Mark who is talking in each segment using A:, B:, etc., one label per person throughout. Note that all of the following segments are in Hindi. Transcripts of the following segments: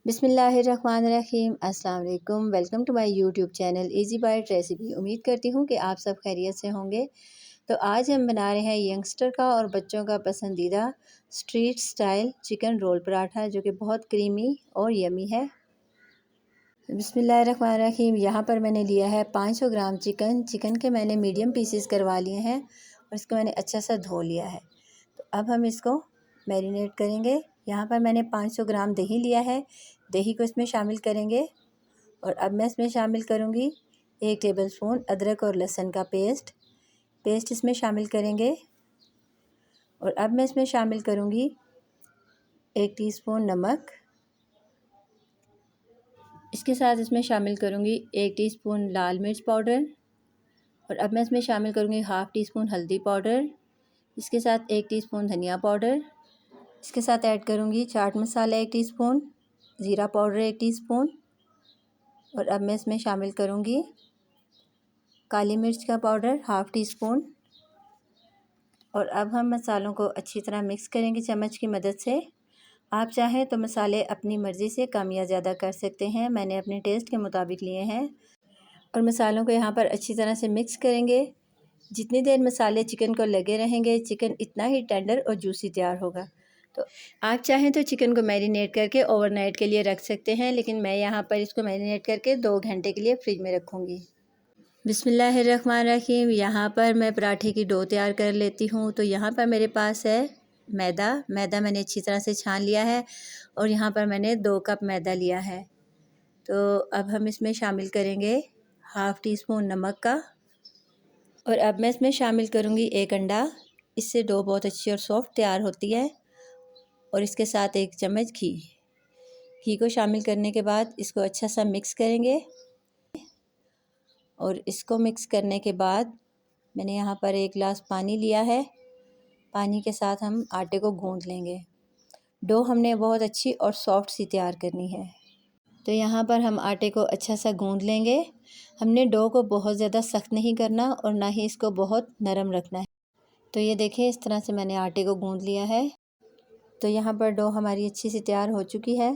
A: बिस्मिल्लाहिर्रहमानिर्रहीम। अस्सलाम वालेकुम। Welcome to my YouTube channel easy bite recipe. उम्मीद करती हूँ कि आप सब खैरियत से होंगे। तो आज हम बना रहे हैं यंगस्टर का और बच्चों का पसंदीदा street style chicken roll paratha, जो कि बहुत क्रीमी और यमी है। बिस्मिल्लाहिर्रहमानिर्रहीम। यहाँ पर मैंने लिया है 500 ग्राम चिकन के मैंने मीडियम पीसेस करवा लिए हैं और इसको मैंने अच्छा सा धो लिया है। तो अब हम इसको मैरिनेट करेंगे। यहाँ पर मैंने 500 ग्राम दही लिया है, दही को इसमें शामिल करेंगे। और अब मैं इसमें शामिल करूँगी 1 टेबलस्पून अदरक और लहसुन का पेस्ट इसमें शामिल करेंगे। और अब मैं इसमें शामिल करूँगी 1 टीस्पून नमक। इसके साथ इसमें शामिल करूँगी 1 टीस्पून लाल मिर्च पाउडर। और अब मैं इसमें शामिल करूँगी हाफ़ टी स्पून हल्दी पाउडर। इसके साथ 1 टीस्पून धनिया पाउडर। इसके साथ ऐड करूँगी चाट मसाला 1 टीस्पून, ज़ीरा पाउडर 1 टीस्पून। और अब मैं इसमें शामिल करूँगी काली मिर्च का पाउडर हाफ़ टी स्पून। और अब हम मसालों को अच्छी तरह मिक्स करेंगे चम्मच की मदद से। आप चाहें तो मसाले अपनी मर्ज़ी से कम या ज़्यादा कर सकते हैं, मैंने अपने टेस्ट के मुताबिक लिए हैं। और मसालों को यहाँ पर अच्छी तरह से मिक्स करेंगे। जितनी देर मसाले चिकन को लगे रहेंगे, चिकन इतना ही टेंडर और जूसी तैयार होगा। तो आप चाहें तो चिकन को मैरिनेट करके ओवरनाइट के लिए रख सकते हैं, लेकिन मैं यहाँ पर इसको मैरिनेट करके 2 घंटे के लिए फ्रिज में रखूँगी। बिस्मिल्लाहिर्रहमानिर्रहीम। यहाँ पर मैं पराठे की डो तैयार कर लेती हूँ। तो यहाँ पर मेरे पास है मैदा मैंने अच्छी तरह से छान लिया है और यहाँ पर मैंने 2 कप मैदा लिया है। तो अब हम इसमें शामिल करेंगे हाफ़ टी स्पून नमक का। और अब मैं इसमें शामिल करूँगी 1 अंडा। इससे डो बहुत अच्छी और सॉफ्ट तैयार होती है। और इसके साथ 1 चम्मच घी को शामिल करने के बाद इसको अच्छा सा मिक्स करेंगे। और इसको मिक्स करने के बाद मैंने यहाँ पर 1 गिलास पानी लिया है। पानी के साथ हम आटे को गूँध लेंगे। डो हमने बहुत अच्छी और सॉफ्ट सी तैयार करनी है। तो यहाँ पर हम आटे को अच्छा सा गूँध लेंगे। हमने डो को बहुत ज़्यादा सख्त नहीं करना और ना ही इसको बहुत नरम रखना है। तो ये देखें, इस तरह से मैंने आटे को गूँध लिया है। तो यहाँ पर डो हमारी अच्छी सी तैयार हो चुकी है।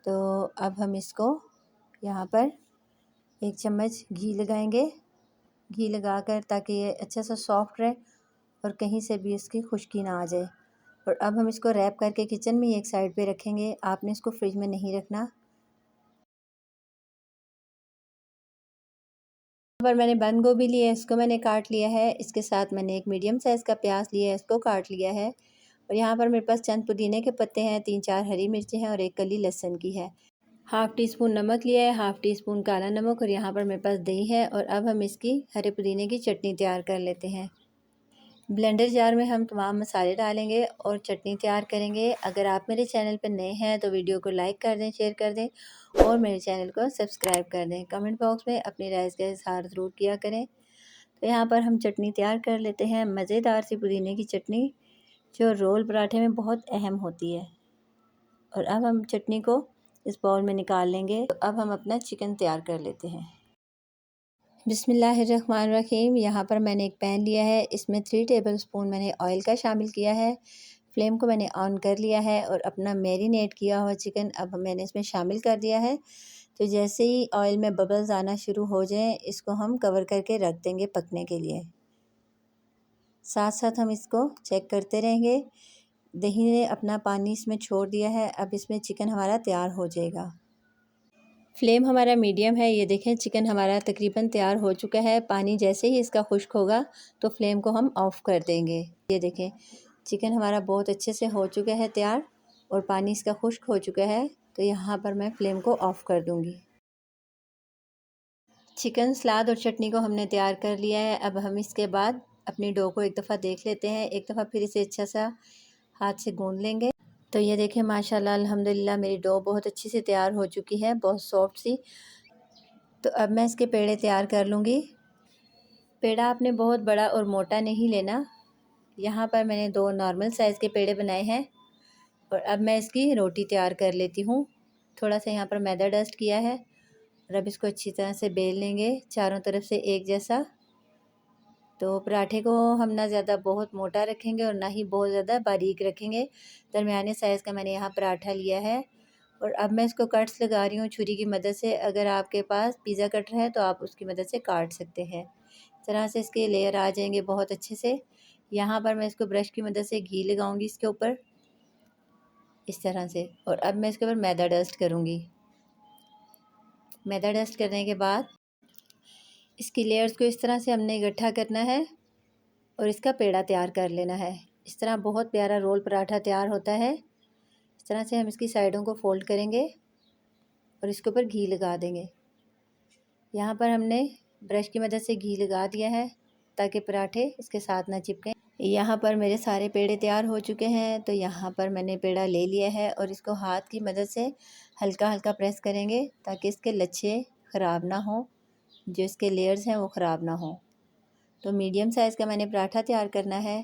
A: तो अब हम इसको यहाँ पर 1 चम्मच घी लगाएंगे। घी लगाकर ताकि ये अच्छा सा सॉफ्ट रहे और कहीं से भी इसकी खुश्की ना आ जाए। और अब हम इसको रैप करके किचन में एक साइड पे रखेंगे। आपने इसको फ्रिज में नहीं रखना। यहाँ पर मैंने बंद गोभी ली है, इसको मैंने काट लिया है। इसके साथ मैंने एक मीडियम साइज़ का प्याज लिया है, इसको काट लिया है। और यहाँ पर मेरे पास चंद पुदीने के पत्ते हैं, 3-4 हरी मिर्चें हैं और 1 कली लहसुन की है। हाफ़ टी स्पून नमक लिया है, हाफ़ टी स्पून काला नमक। और यहाँ पर मेरे पास दही है। और अब हम इसकी हरे पुदीने की चटनी तैयार कर लेते हैं। ब्लेंडर जार में हम तमाम मसाले डालेंगे और चटनी तैयार करेंगे। अगर आप मेरे चैनल पर नए हैं तो वीडियो को लाइक कर दें, शेयर कर दें और मेरे चैनल को सब्सक्राइब कर दें। कमेंट बॉक्स में अपनी राय का इज़हार ज़रूर किया करें। तो यहाँ पर हम चटनी तैयार कर लेते हैं, मज़ेदार सी पुदीने की चटनी, जो रोल पराठे में बहुत अहम होती है। और अब हम चटनी को इस बाउल में निकाल लेंगे। तो अब हम अपना चिकन तैयार कर लेते हैं। बिस्मिल्लाहिर्रहमानिर्रहीम। यहाँ पर मैंने एक पैन लिया है, इसमें 3 टेबलस्पून मैंने ऑयल का शामिल किया है। फ्लेम को मैंने ऑन कर लिया है और अपना मैरिनेट किया हुआ चिकन अब मैंने इसमें शामिल कर दिया है। तो जैसे ही ऑयल में बबल्स आना शुरू हो जाएं, इसको हम कवर करके रख देंगे पकने के लिए। साथ साथ हम इसको चेक करते रहेंगे। दही ने अपना पानी इसमें छोड़ दिया है, अब इसमें चिकन हमारा तैयार हो जाएगा। फ्लेम हमारा मीडियम है। ये देखें, चिकन हमारा तकरीबन तैयार हो चुका है। पानी जैसे ही इसका खुश्क होगा तो फ्लेम को हम ऑफ़ कर देंगे। ये देखें, चिकन हमारा बहुत अच्छे से हो चुका है तैयार और पानी इसका खुश्क हो चुका है। तो यहाँ पर मैं फ्लेम को ऑफ़ कर दूँगी। चिकन सलाद और चटनी को हमने तैयार कर लिया है। अब हम इसके बाद अपनी डो को एक दफ़ा देख लेते हैं, एक दफ़ा फिर इसे अच्छा सा हाथ से गूँध लेंगे। तो ये देखें, माशाल्लाह अल्हम्दुलिल्लाह मेरी डो बहुत अच्छी से तैयार हो चुकी है, बहुत सॉफ्ट सी। तो अब मैं इसके पेड़े तैयार कर लूँगी। पेड़ा आपने बहुत बड़ा और मोटा नहीं लेना। यहाँ पर मैंने 2 नॉर्मल साइज़ के पेड़े बनाए हैं। और अब मैं इसकी रोटी तैयार कर लेती हूँ। थोड़ा सा यहाँ पर मैदा डस्ट किया है और अब इसको अच्छी तरह से बेल लेंगे चारों तरफ से एक जैसा। तो पराठे को हम ना ज़्यादा बहुत मोटा रखेंगे और ना ही बहुत ज़्यादा बारीक रखेंगे। दरमियाने साइज़ का मैंने यहाँ पराठा लिया है और अब मैं इसको कट्स लगा रही हूँ छुरी की मदद से। अगर आपके पास पिज़्ज़ा कटर है तो आप उसकी मदद से काट सकते हैं। इस तरह से इसके लेयर आ जाएंगे बहुत अच्छे से। यहाँ पर मैं इसको ब्रश की मदद से घी लगाऊंगी इसके ऊपर इस तरह से। और अब मैं इसके ऊपर मैदा डस्ट करूँगी। मैदा डस्ट करने के बाद इसकी लेयर्स को इस तरह से हमने इकट्ठा करना है और इसका पेड़ा तैयार कर लेना है। इस तरह बहुत प्यारा रोल पराठा तैयार होता है। इस तरह से हम इसकी साइडों को फोल्ड करेंगे और इसके ऊपर घी लगा देंगे। यहाँ पर हमने ब्रश की मदद से घी लगा दिया है ताकि पराठे इसके साथ ना चिपकें। यहाँ पर मेरे सारे पेड़े तैयार हो चुके हैं। तो यहाँ पर मैंने पेड़ा ले लिया है और इसको हाथ की मदद से हल्का हल्का प्रेस करेंगे ताकि इसके लच्छे ख़राब ना हो, जो इसके लेयर्स हैं वो ख़राब ना हो। तो मीडियम साइज़ का मैंने पराठा तैयार करना है।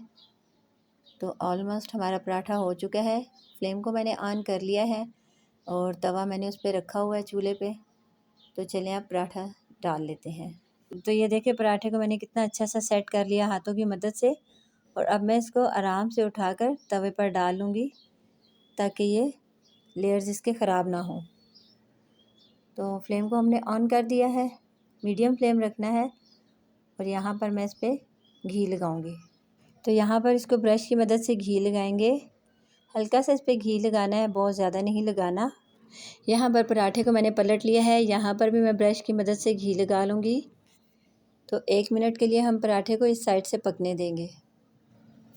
A: तो ऑलमोस्ट हमारा पराठा हो चुका है। फ्लेम को मैंने ऑन कर लिया है और तवा मैंने उस पर रखा हुआ है चूल्हे पे। तो चलें अब पराठा डाल लेते हैं। तो ये देखिए पराठे को मैंने कितना अच्छा सा सेट कर लिया हाथों की मदद से। और अब मैं इसको आराम से उठाकर तवे पर डाल लूँगी ताकि ये लेयर्स इसके ख़राब ना हो। तो फ्लेम को हमने ऑन कर दिया है, मीडियम फ्लेम रखना है। और यहाँ पर मैं इस पर घी लगाऊंगी। तो यहाँ पर इसको ब्रश की मदद से घी लगाएंगे। हल्का सा इस पर घी लगाना है, बहुत ज़्यादा नहीं लगाना। यहाँ पर पराठे को मैंने पलट लिया है। यहाँ पर भी मैं ब्रश की मदद से घी लगा लूँगी। तो 1 मिनट के लिए हम पराठे को इस साइड से पकने देंगे।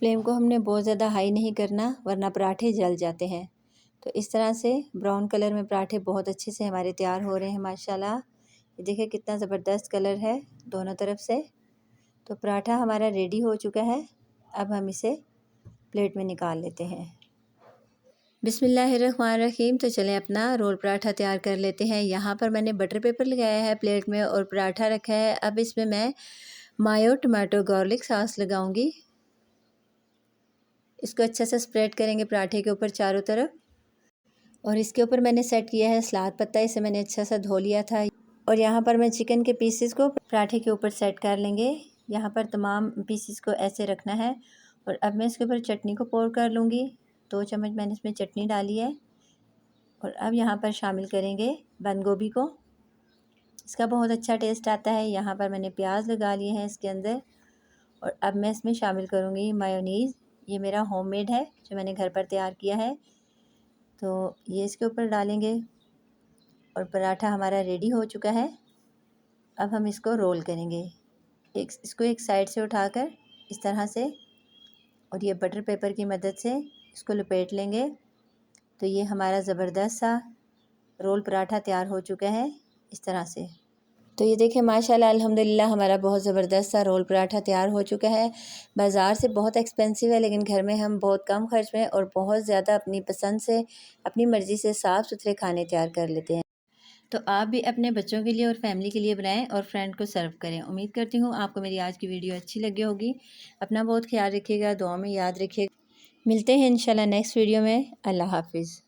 A: फ्लेम को हमने बहुत ज़्यादा हाई नहीं करना वरना पराठे जल जाते हैं। तो इस तरह से ब्राउन कलर में पराठे बहुत अच्छे से हमारे तैयार हो रहे हैं माशाल्लाह। ये देखिए कितना ज़बरदस्त कलर है दोनों तरफ से। तो पराठा हमारा रेडी हो चुका है। अब हम इसे प्लेट में निकाल लेते हैं। बिस्मिल्लाहिर्रहमानिर्रहीम। तो चलें अपना रोल पराठा तैयार कर लेते हैं। यहाँ पर मैंने बटर पेपर लगाया है प्लेट में और पराठा रखा है। अब इसमें मैं मायो टमाटो गार्लिक सॉस लगाऊंगी। इसको अच्छे से स्प्रेड करेंगे पराठे के ऊपर चारों तरफ। और इसके ऊपर मैंने सेट किया है सलाद पत्ता, इसे मैंने अच्छा सा धो लिया था। और यहाँ पर मैं चिकन के पीसेस को पराठे के ऊपर सेट कर लेंगे। यहाँ पर तमाम पीसेस को ऐसे रखना है। और अब मैं इसके ऊपर चटनी को पोर कर लूँगी। 2 चम्मच मैंने इसमें चटनी डाली है। और अब यहाँ पर शामिल करेंगे बंद गोभी को, इसका बहुत अच्छा टेस्ट आता है। यहाँ पर मैंने प्याज लगा लिए हैं इसके अंदर। और अब मैं इसमें शामिल करूँगी मायोनीज़। ये मेरा होममेड है जो मैंने घर पर तैयार किया है। तो ये इसके ऊपर डालेंगे और पराठा हमारा रेडी हो चुका है। अब हम इसको रोल करेंगे। इसको एक साइड से उठाकर इस तरह से और ये बटर पेपर की मदद से इसको लपेट लेंगे। तो ये हमारा ज़बरदस्त सा रोल पराठा तैयार हो चुका है इस तरह से। तो ये देखें माशाल्लाह अल्हम्दुलिल्लाह हमारा बहुत ज़बरदस्त सा रोल पराठा तैयार हो चुका है। बाज़ार से बहुत एक्सपेंसिव है लेकिन घर में हम बहुत कम खर्च में और बहुत ज़्यादा अपनी पसंद से अपनी मर्ज़ी से साफ़ सुथरे खाने तैयार कर लेते हैं। तो आप भी अपने बच्चों के लिए और फैमिली के लिए बनाएं और फ्रेंड को सर्व करें। उम्मीद करती हूँ आपको मेरी आज की वीडियो अच्छी लगी होगी। अपना बहुत ख्याल रखिएगा, दुआ में याद रखिएगा। मिलते हैं इंशाल्लाह नेक्स्ट वीडियो में। अल्लाह हाफिज़।